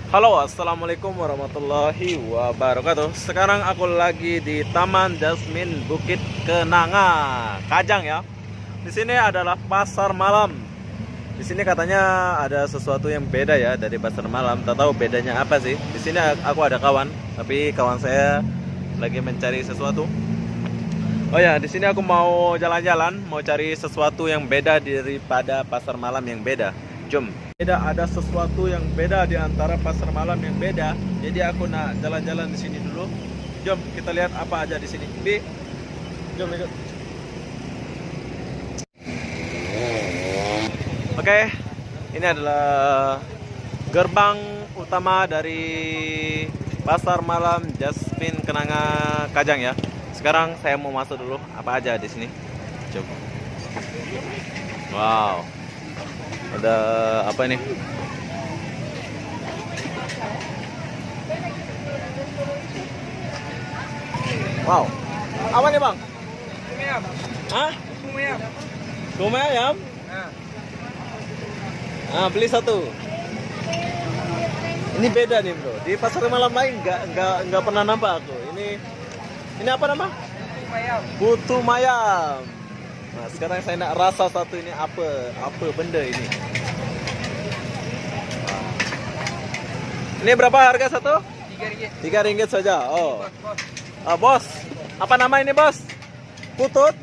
Halo, assalamualaikum warahmatullahi wabarakatuh. Sekarang aku lagi di Taman Jasmine Bukit Kenanga, Kajang ya. Di sini adalah pasar malam. Di sini katanya ada sesuatu yang beda ya dari pasar malam. Tak tahu bedanya apa sih. Di sini aku ada kawan, tapi kawan saya lagi mencari sesuatu. Oh ya, di sini aku mau jalan-jalan, mau cari sesuatu yang beda daripada pasar malam yang beda. Jom. Ada sesuatu yang beda di antara pasar malam yang beda. Jadi aku nak jalan-jalan di sini dulu. Jom kita lihat apa aja di sini. Bi, jom ikut. Oke, ini adalah gerbang utama dari pasar malam Jasmine Kenanga Kajang ya. Sekarang saya mau masuk dulu. Apa aja di sini? Coba. Wow. Ada apa ini? Wow. Apa nih, Bang? Ayam. Hah? Ayam. Gome ayam? Beli satu. Ini beda nih, Bro. Di pasar malam lain nggak pernah nampak aku. Ini apa nama? Ayam. Putu mayam. Nah, sekarang saya nak rasa satu ini apa benda ini. Ini berapa harga satu? RM3. Rp3 saja. Oh. Bos. Bos. Apa nama ini, Bos? Putut.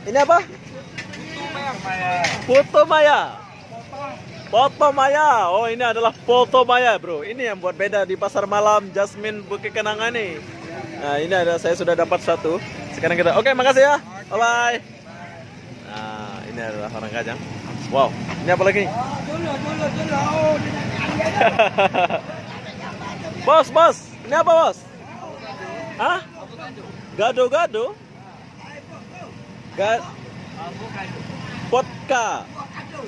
Ini apa? Putu maya. Foto maya. Oh, ini adalah foto maya, Bro. Ini yang buat beda di pasar malam Jasmine Bukit Kenanga nih. Nah, ini saya sudah dapat satu. Sekarang kita. Oke, makasih ya. Bye bye. Nah, ini adalah orang Kajang. Wow, ini apa lagi? Bos, ini apa, Bos? Hah? Gado-gado? Vodka.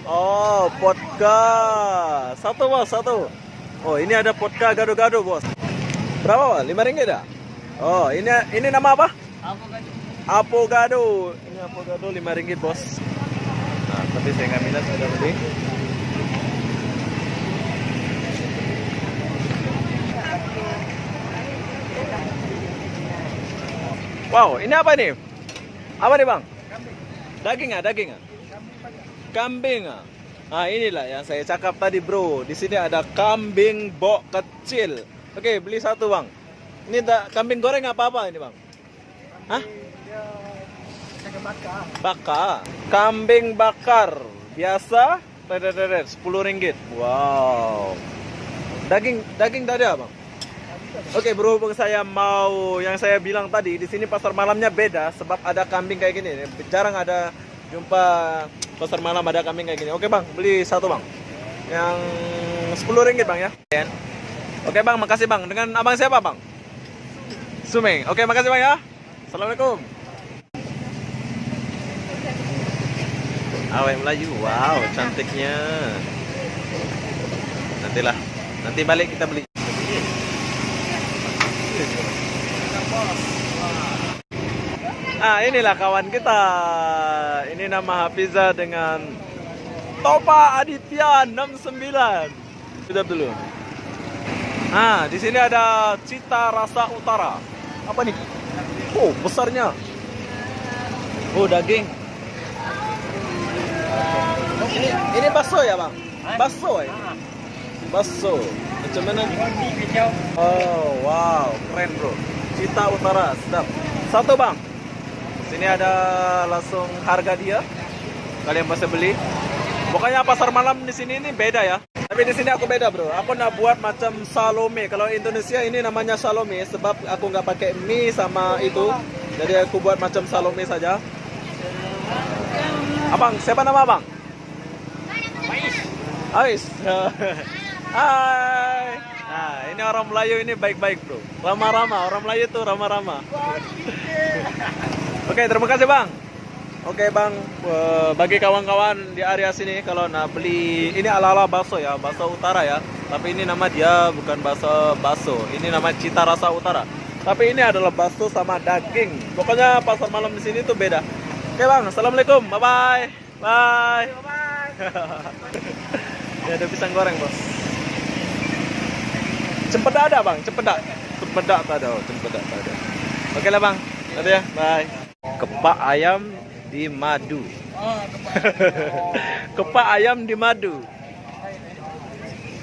Oh, vodka. Satu, Bos, satu. Oh, ini ada vodka gado-gado, Bos. Berapa, Bos? RM5 dah? Oh, ini nama apa? Avocado. Ini avocado RM5, Bos. Nah, tapi saya nggak minat, sudah beli. Wow, ini apa nih? Apa nih, Bang? Daging. Kambing. Nah, inilah yang saya cakap tadi, Bro. Di sini ada kambing bok kecil. Oke, beli satu, Bang. Ini kambing goreng apa ini, Bang? Hah? Bakar. Kambing bakar biasa RM10. Wow. Daging tadi apa, Bang? Oke, berhubung saya mau yang saya bilang tadi, di sini pasar malamnya beda sebab ada kambing kayak gini. Jarang ada jumpa pasar malam ada kambing kayak gini. Oke, Bang, beli satu, Bang. Yang RM10, Bang ya. Oke, Bang, makasih, Bang. Dengan abang siapa, Bang? Sumeng. Oke, makasih, Bang ya. Assalamualaikum. Awet Melayu. Wow, cantiknya. Nanti balik kita beli. Inilah kawan kita. Ini nama Hafiza dengan Topa Aditya 69. Sudah dulu. Di sini ada Cita Rasa Utara. Apa nih? Oh, besarnya. Oh, daging. Ini bakso ya, Bang? Bakso ya? Bakso. Macam mana? Oh, wow, keren, Bro. Cita Utara, sedap. Satu, Bang. Sini ada langsung harga dia. Kalian bisa beli. Pokoknya pasar malam di sini ini beda ya. Tapi di sini aku beda, Bro. Aku nak buat macam salome. Kalau Indonesia ini namanya salome sebab aku nggak pakai mie sama itu. Jadi aku buat macam salome saja. Abang, siapa nama Abang? Ais. Hai. Nah, ini orang Melayu ini baik-baik, Bro. Ramah-ramah. Orang Melayu tuh ramah-ramah. Oke, terima kasih, Bang. Oke, Bang, bagi kawan-kawan di area sini kalau nak beli ini ala-ala bakso ya, bakso utara ya. Tapi ini nama dia bukan bakso. Ini nama Cita Rasa Utara. Tapi ini adalah bakso sama daging. Pokoknya pasar malam di sini tuh beda. Oke, Bang, assalamualaikum. Bye-bye. Bye. Bye. Ya, ada pisang goreng, Bos. Cempedak ada bang, cempedak. Cempedak tak ada, cempedak tak ada. Oke lah bang, nanti ya, bye. Kepak ayam di madu. Kepak ayam di madu.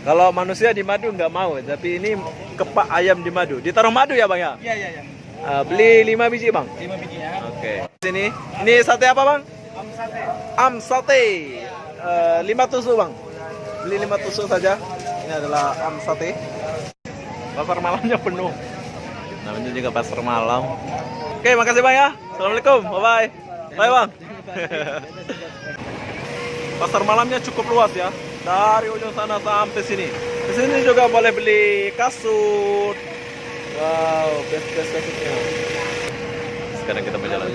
Kalau manusia di madu nggak mau, tapi ini kepak ayam di madu. Ditaruh madu ya bang ya? Iya, iya, iya. Beli 5 biji bang. 5 biji ya. Oke. Sini, ini sate apa bang? Am sate. Am sate. 5 tusuk bang. Beli 5 tusuk saja. Ini adalah am sate. Pasar malamnya penuh. Namanya juga pasar malam. Oke, makasih bang ya. Assalamualaikum. Bye bye. Bye bang. Pasar malamnya cukup luas ya. Dari ujung sana sampai sini. Di sini juga boleh beli kasut. Wow, best kasutnya. Sekarang kita berjalan.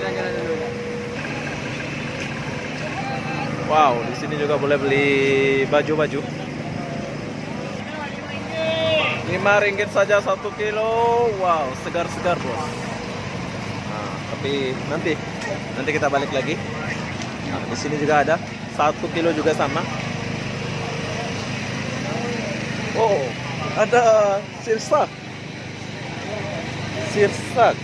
Wow, di sini juga boleh beli baju-baju. 5 ringgit saja 1 kilo. Wow, segar-segar bos. Nah, tapi nanti kita balik lagi. Nah, di sini juga ada 1 kilo juga sama. Oh, ada sirsak. Sirsak.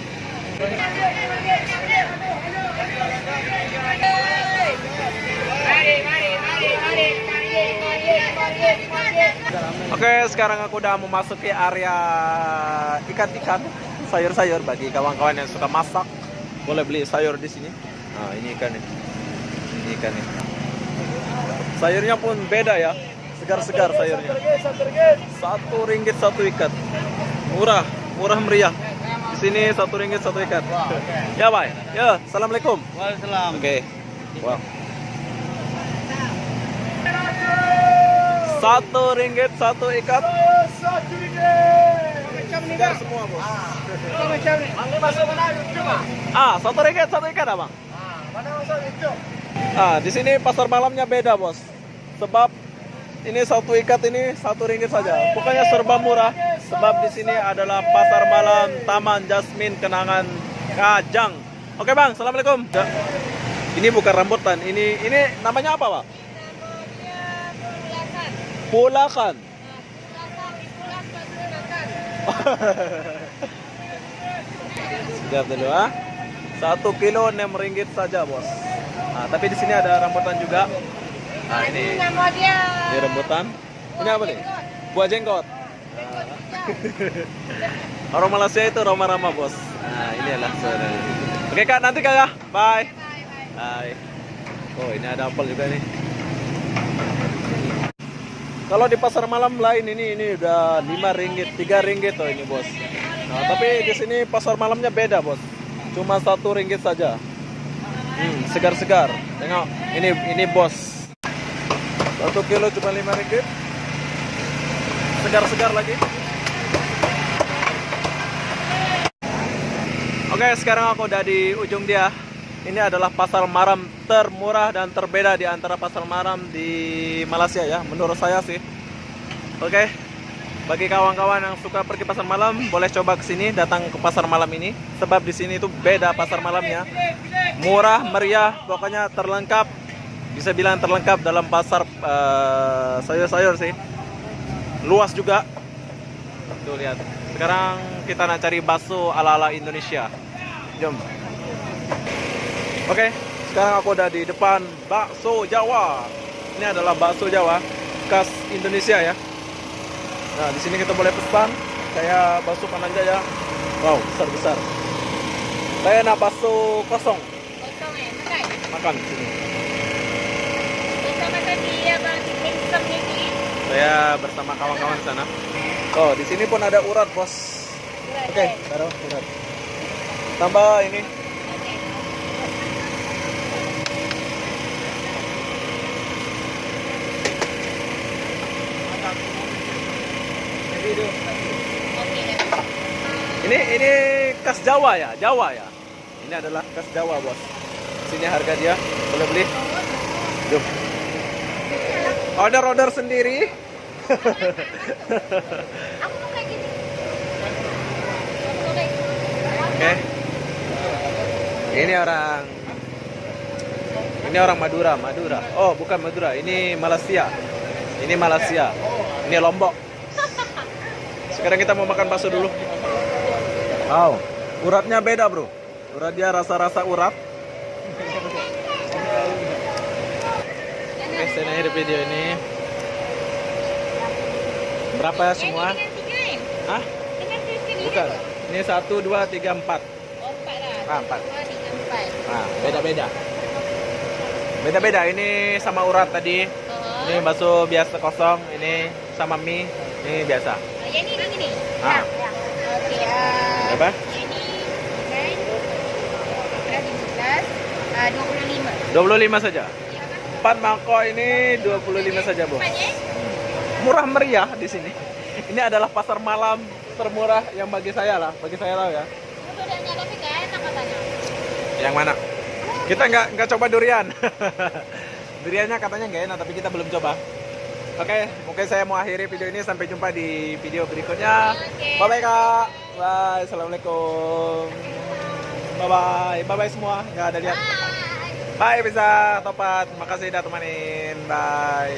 Oke, sekarang aku udah memasuki area ikan-ikan, sayur-sayur bagi kawan-kawan yang suka masak. Boleh beli sayur di sini. Nah, ini ikan nih. Ini ikan nih. Sayurnya pun beda ya. Segar-segar sayurnya. 1 ringgit 1 ikat. Murah, murah meriah. Di sini 1 ringgit 1 ikat. Ya, bye. Ya, assalamualaikum. Waalaikumsalam. Oke. Wow. 1 ringgit 1 ikat. 1 ringgit. Segar semua bos. Macam ni. Masuk mana? Coba. 1 ringgit 1 ikat abang. Mana masuk itu? Di sini pasar malamnya beda bos. Sebab ini 1 ikat ini 1 ringgit saja. Pokoknya serba murah. Sebab di sini adalah pasar malam Taman Jasmine Kenangan Kajang. Oke bang, assalamualaikum. Ya. Ini bukan rambutan. Ini namanya apa pak? Pulakan. Segar dulu 1 kilo 6 ringgit saja bos. Nah, tapi di sini ada rambutan juga. Nah, ini rambutan. Ini apa nih? Buah jenggot. Orang Malaysia itu ramah-ramah bos. Nah, ini adalah saudara. Oke kak, nanti kak ya. Bye. Bye. Oh, ini ada apel juga nih. Kalau di pasar malam lain ini udah 5 ringgit, 3 ringgit tuh ini bos. Nah, tapi di sini pasar malamnya beda bos. Cuma 1 ringgit saja. Segar-segar. Tengok, ini bos. 1 kilo cuma 5 ringgit. Segar-segar lagi. Oke, sekarang aku udah di ujung dia. Ini adalah pasar malam termurah dan terbeda di antara pasar malam di Malaysia ya, menurut saya sih. Oke, bagi kawan-kawan yang suka pergi pasar malam, boleh coba ke sini, datang ke pasar malam ini. Sebab di sini itu beda pasar malamnya, murah, meriah, pokoknya terlengkap. Bisa bilang terlengkap dalam pasar sayur-sayur sih. Luas juga. Tuh lihat. Sekarang kita nak cari bakso ala-ala Indonesia. Jom. Oke, sekarang aku udah di depan bakso Jawa. Ini adalah bakso Jawa khas Indonesia ya. Nah, di sini kita boleh pesan kayak bakso Panang Jaya. Wow, besar-besar. Saya nak bakso kosong. Kosong makan. Makan di sini. Kosong makan dia bang, hitam ini. Saya bersama kawan-kawan di sana. Oh, di sini pun ada urat, bos. Oke, taruh urat. Tambah ini. Ini khas Jawa ya, Jawa ya. Ini adalah khas Jawa bos. Sini harga dia, boleh beli. Jom. Order sendiri. Aku mau kayak gini. Oke. Ini orang Madura. Oh, bukan Madura. Ini Malaysia. Ini Lombok. Sekarang kita mau makan bakso dulu. Wow, uratnya beda bro. Uratnya rasa-rasa urat. Oke, saya akhir video ini. Berapa ya semua? Yang ini dengan 3 kan? Hah? Dengan tulis sendiri Bukan. tu? Ini 1, 2, 3, 4. Oh, 4 lah. Ah, 4. 2, 3, 4. Nah, beda-beda. Beda-beda. Ini sama urat tadi. Oh. Ini bakso biasa kosong. Ini sama mie. Ini biasa. Yang ni dengan ni? Ah. Okey. Berapa? Yang ni dengan 15, 25. 25 saja. 4 mangkok ini 25 saja, Bu. 4 ya? Murah meriah di sini. Ini adalah pasar malam termurah yang bagi saya lah, bagi saya tahu ya. Duriannya tapi nggak enak katanya. Yang mana? Kita nggak coba durian. Duriannya katanya nggak enak, tapi kita belum coba. Oke, mungkin saya mau akhiri video ini. Sampai jumpa di video berikutnya. Oke. Bye bye kak. Bye. Assalamualaikum. Bye bye. Bye bye semua. Nggak ada lihat. Bye bisa topat. Makasih udah temanin. Bye.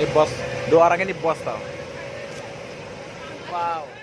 Ini bos. Dua orang ini bos tau. Wow.